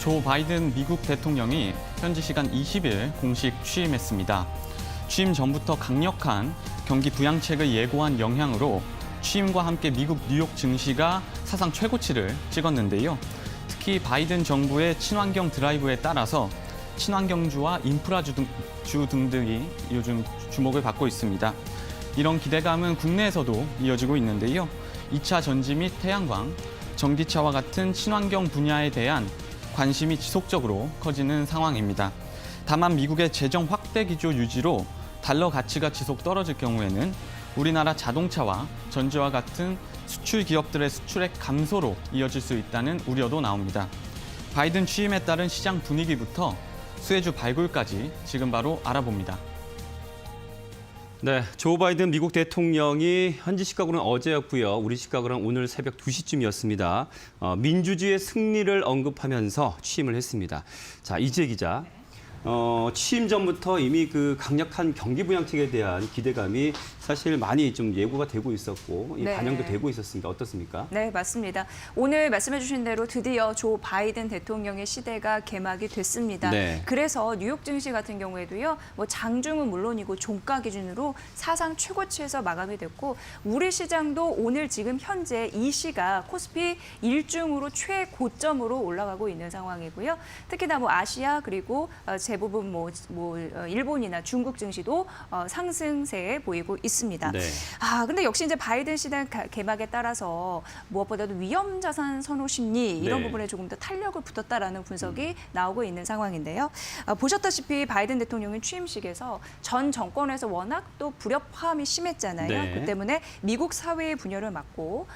조 바이든 미국 대통령이 현지 시간 20일 공식 취임했습니다. 취임 전부터 강력한 경기 부양책을 예고한 영향으로 취임과 함께 미국 뉴욕 증시가 사상 최고치를 찍었는데요. 특히 바이든 정부의 친환경 드라이브에 따라서 친환경주와 인프라주 등등이 요즘 주목을 받고 있습니다. 이런 기대감은 국내에서도 이어지고 있는데요. 2차 전지 및 태양광, 전기차와 같은 친환경 분야에 대한 관심이 지속적으로 커지는 상황입니다. 다만 미국의 재정 확대 기조 유지로 달러 가치가 지속 떨어질 경우에는 우리나라 자동차와 전지와 같은 수출 기업들의 수출액 감소로 이어질 수 있다는 우려도 나옵니다. 바이든 취임에 따른 시장 분위기부터 수혜주 발굴까지 지금 바로 알아봅니다. 네, 조 바이든 미국 대통령이 현지 시각으로는 어제였고요. 우리 시각으로는 오늘 새벽 2시쯤이었습니다. 민주주의의 승리를 언급하면서 취임을 했습니다. 자, 이재 기자. 취임 전부터 이미 그 강력한 경기 부양책에 대한 기대감이 사실 많이 좀 예고가 되고 있었고 반영도 되고 있었습니다. 어떻습니까? 네, 맞습니다. 오늘 말씀해 주신 대로 드디어 조 바이든 대통령의 시대가 개막이 됐습니다. 네. 그래서 뉴욕 증시 같은 경우에도요. 장중은 물론이고 종가 기준으로 사상 최고치에서 마감이 됐고 우리 시장도 오늘 지금 현재 이 시가 코스피 1중으로 최고점으로 올라가고 있는 상황이고요. 특히나 아시아 그리고 대부분 일본이나 중국 증시도 상승세에 보이고 있습니다. 네. 근데 역시 이제 바이든 시대 개막에 따라서 무엇보다도 위험 자산 선호 심리 이런 부분에 조금 더 탄력을 붙었다라는 분석이 나오고 있는 상황인데요. 보셨다시피 바이든 대통령의 취임식에서 전 정권에서 워낙 또 불협화음이 심했잖아요. 네. 그 때문에 미국 사회의 분열을 막고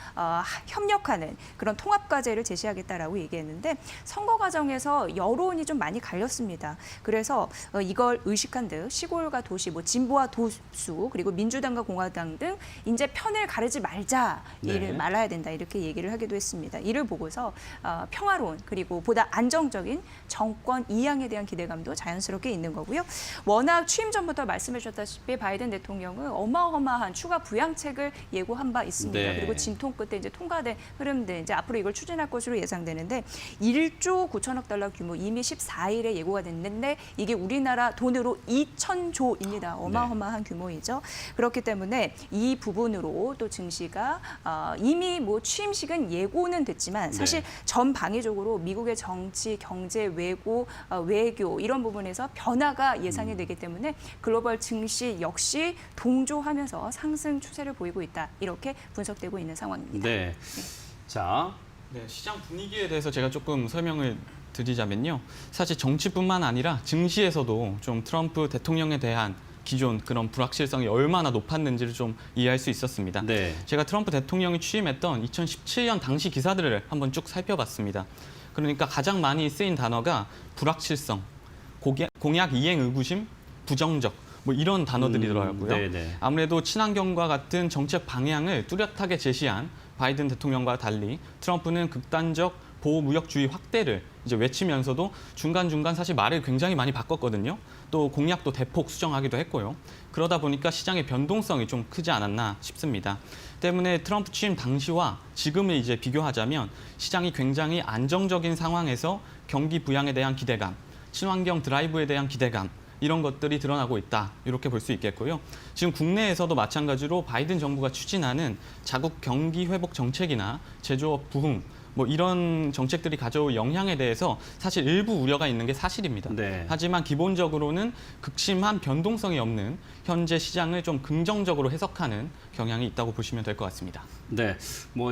협력하는 그런 통합 과제를 제시하겠다라고 얘기했는데 선거 과정에서 여론이 좀 많이 갈렸습니다. 그래서 이걸 의식한 듯 시골과 도시, 진보와 도수 그리고 민주당과 공화당 등 이제 편을 가르지 말자, 말아야 된다 이렇게 얘기를 하기도 했습니다. 이를 보고서 평화로운 그리고 보다 안정적인 정권 이양에 대한 기대감도 자연스럽게 있는 거고요. 워낙 취임 전부터 말씀해 주셨다시피 바이든 대통령은 어마어마한 추가 부양책을 예고한 바 있습니다. 네. 그리고 진통 끝에 이제 통과된 흐름들 이제 앞으로 이걸 추진할 것으로 예상되는데 1조 9천억 달러 규모 이미 14일에 예고가 됐는데 이게 우리나라 돈으로 2,000조입니다. 어마어마한 규모이죠. 그렇기 때문에 이 부분으로 또 증시가 이미 취임식은 예고는 됐지만 사실 전방위적으로 미국의 정치, 경제, 외교 이런 부분에서 변화가 예상이 되기 때문에 글로벌 증시 역시 동조하면서 상승 추세를 보이고 있다. 이렇게 분석되고 있는 상황입니다. 네. 자, 시장 분위기에 대해서 제가 조금 설명을 드리자면요. 사실 정치뿐만 아니라 증시에서도 좀 트럼프 대통령에 대한 기존 그런 불확실성이 얼마나 높았는지를 좀 이해할 수 있었습니다. 네. 제가 트럼프 대통령이 취임했던 2017년 당시 기사들을 한번 쭉 살펴봤습니다. 그러니까 가장 많이 쓰인 단어가 불확실성, 공약 이행 의구심, 부정적 이런 단어들이더라고요. 네네. 아무래도 친환경과 같은 정책 방향을 뚜렷하게 제시한 바이든 대통령과 달리 트럼프는 극단적 보호무역주의 확대를 이제 외치면서도 중간중간 사실 말을 굉장히 많이 바꿨거든요. 또 공약도 대폭 수정하기도 했고요. 그러다 보니까 시장의 변동성이 좀 크지 않았나 싶습니다. 때문에 트럼프 취임 당시와 지금을 이제 비교하자면 시장이 굉장히 안정적인 상황에서 경기 부양에 대한 기대감, 친환경 드라이브에 대한 기대감, 이런 것들이 드러나고 있다. 이렇게 볼 수 있겠고요. 지금 국내에서도 마찬가지로 바이든 정부가 추진하는 자국 경기 회복 정책이나 제조업 부흥, 이런 정책들이 가져올 영향에 대해서 사실 일부 우려가 있는 게 사실입니다. 네. 하지만 기본적으로는 극심한 변동성이 없는 현재 시장을 좀 긍정적으로 해석하는 경향이 있다고 보시면 될 것 같습니다. 네,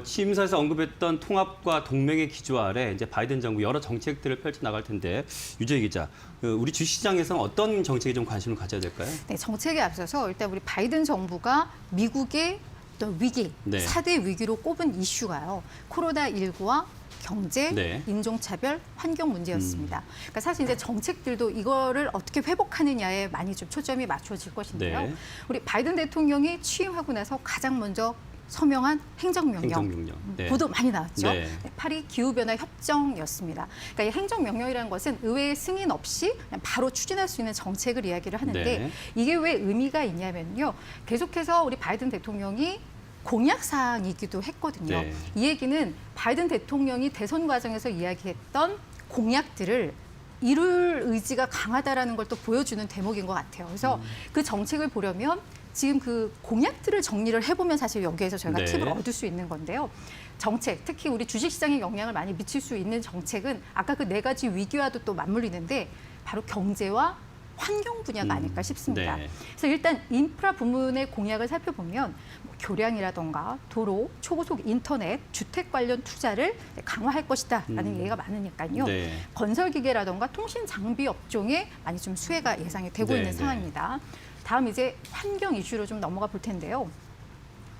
취임사에서 언급했던 통합과 동맹의 기조 아래 이제 바이든 정부 여러 정책들을 펼쳐 나갈 텐데 유재 기자, 우리 주시장에서는 어떤 정책에 좀 관심을 가져야 될까요? 네, 정책에 앞서서 일단 우리 바이든 정부가 미국의 어떤 위기, 네. 4대 위기로 꼽은 이슈가요. 코로나19와 경제, 인종차별, 환경 문제였습니다. 그러니까 사실 이제 정책들도 이거를 어떻게 회복하느냐에 많이 좀 초점이 맞춰질 것인데요. 네. 우리 바이든 대통령이 취임하고 나서 가장 먼저 서명한 행정명령. 네. 보도 많이 나왔죠. 네. 파리 기후변화 협정이었습니다. 그러니까 이 행정명령이라는 것은 의회의 승인 없이 그냥 바로 추진할 수 있는 정책을 이야기를 하는데 네. 이게 왜 의미가 있냐면요. 계속해서 우리 바이든 대통령이 공약 사항이기도 했거든요. 네. 이 얘기는 바이든 대통령이 대선 과정에서 이야기했던 공약들을 이룰 의지가 강하다라는 걸 또 보여주는 대목인 것 같아요. 그래서 그 정책을 보려면 지금 그 공약들을 정리를 해보면 사실 여기에서 저희가 네. 팁을 얻을 수 있는 건데요. 정책, 특히 우리 주식시장에 영향을 많이 미칠 수 있는 정책은 아까 그 4가지 위기와도 또 맞물리는데 바로 경제와 환경 분야가 아닐까 싶습니다. 네. 그래서 일단 인프라 부문의 공약을 살펴보면 뭐 교량이라던가 도로, 초고속 인터넷, 주택 관련 투자를 강화할 것이다라는 얘기가 많으니까요. 네. 건설기계라던가 통신 장비 업종에 많이 좀 수혜가 예상이 되고 네, 있는 네. 상황입니다. 다음 이제 환경 이슈로 좀 넘어가 볼 텐데요.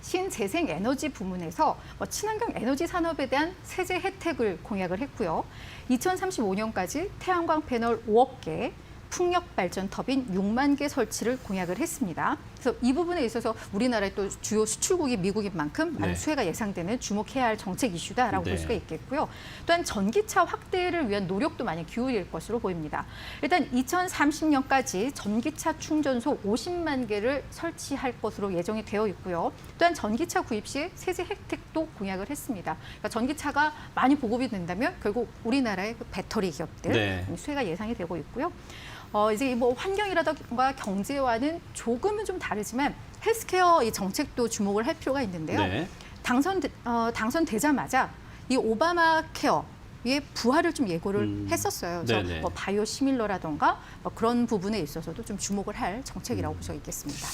신재생 에너지 부문에서 친환경 에너지 산업에 대한 세제 혜택을 공약을 했고요. 2035년까지 태양광 패널 5억 개, 풍력 발전 터빈 6만 개 설치를 공약을 했습니다. 그래서 이 부분에 있어서 우리나라의 또 주요 수출국이 미국인 만큼 많은 네. 수혜가 예상되는 주목해야 할 정책 이슈다라고 네. 볼 수가 있겠고요. 또한 전기차 확대를 위한 노력도 많이 기울일 것으로 보입니다. 일단 2030년까지 전기차 충전소 50만 개를 설치할 것으로 예정이 되어 있고요. 또한 전기차 구입 시에 세제 혜택도 공약을 했습니다. 그러니까 전기차가 많이 보급이 된다면 결국 우리나라의 그 배터리 기업들 네. 수혜가 예상이 되고 있고요. 이제 뭐 환경이라든가 경제와는 조금은 좀 다르지만 헬스케어 이 정책도 주목을 할 필요가 있는데요. 네. 당선되자마자 이 오바마 케어의 부활을 좀 예고를 했었어요. 그래서 네네. 뭐 바이오 시밀러라든가 뭐 그런 부분에 있어서도 좀 주목을 할 정책이라고 볼 수 있겠습니다.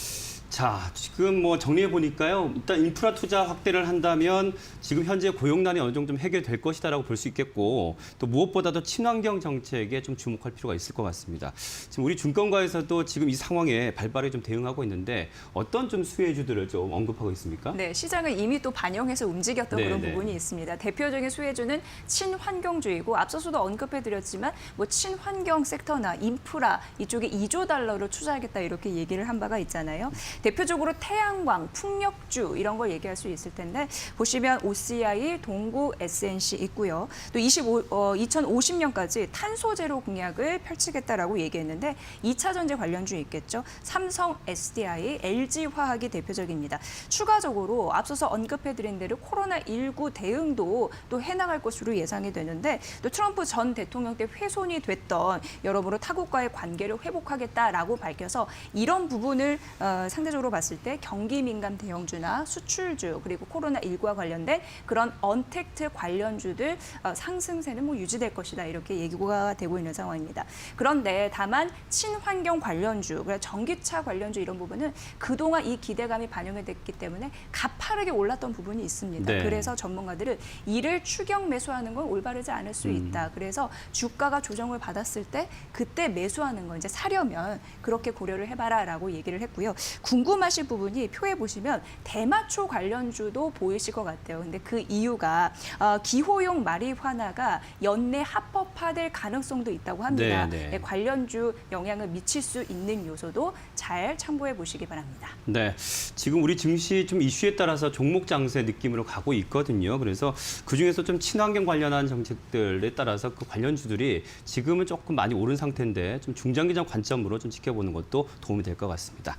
자, 지금 뭐 정리해 보니까요. 일단 인프라 투자 확대를 한다면 지금 현재 고용난이 어느 정도 좀 해결될 것이다라고 볼 수 있겠고 또 무엇보다도 친환경 정책에 좀 주목할 필요가 있을 것 같습니다. 지금 우리 증권가에서도 지금 이 상황에 발빠르게 좀 대응하고 있는데 어떤 좀 수혜주들을 좀 언급하고 있습니까? 네, 시장을 이미 또 반영해서 움직였던 네, 그런 네. 부분이 있습니다. 대표적인 수혜주는 친환경주이고 앞서서도 언급해드렸지만 뭐 친환경 섹터나 인프라 이쪽에 2조 달러를 투자하겠다 이렇게 얘기를 한 바가 있잖아요. 대표적으로 태양광, 풍력주 이런 걸 얘기할 수 있을 텐데 보시면 OCI, 동구, SNC 있고요. 또 2050년까지 탄소 제로 공약을 펼치겠다라고 얘기했는데 2차 전지 관련주 있겠죠. 삼성, SDI, LG화학이 대표적입니다. 추가적으로 앞서서 언급해드린 대로 코로나19 대응도 또 해나갈 것으로 예상이 되는데 또 트럼프 전 대통령 때 훼손이 됐던 여러모로 타국과의 관계를 회복하겠다라고 밝혀서 이런 부분을 상대적으로 봤을 때 경기 민감 대형주나 수출주 그리고 코로나19와 관련된 그런 언택트 관련주들 상승세는 뭐 유지될 것이다 이렇게 얘기가 되고 있는 상황입니다. 그런데 다만 친환경 관련주, 그러니까 전기차 관련주 이런 부분은 그동안 이 기대감이 반영이 됐기 때문에 가파르게 올랐던 부분이 있습니다. 네. 그래서 전문가들은 이를 추격 매수하는 건 올바르지 않을 수 있다. 그래서 주가가 조정을 받았을 때 그때 매수하는 거 이제 사려면 그렇게 고려를 해봐라라고 얘기를 했고요. 궁금하실 부분이 표에 보시면 대마초 관련주도 보이실 것 같아요. 근데 그 이유가 기호용 마리화나가 연내 합법화될 가능성도 있다고 합니다. 네, 네. 관련주 영향을 미칠 수 있는 요소도 잘 참고해 보시기 바랍니다. 네, 지금 우리 증시 좀 이슈에 따라서 종목 장세 느낌으로 가고 있거든요. 그래서 그중에서 좀 친환경 관련한 정책들에 따라서 그 관련주들이 지금은 조금 많이 오른 상태인데 좀 중장기적 관점으로 좀 지켜보는 것도 도움이 될 것 같습니다.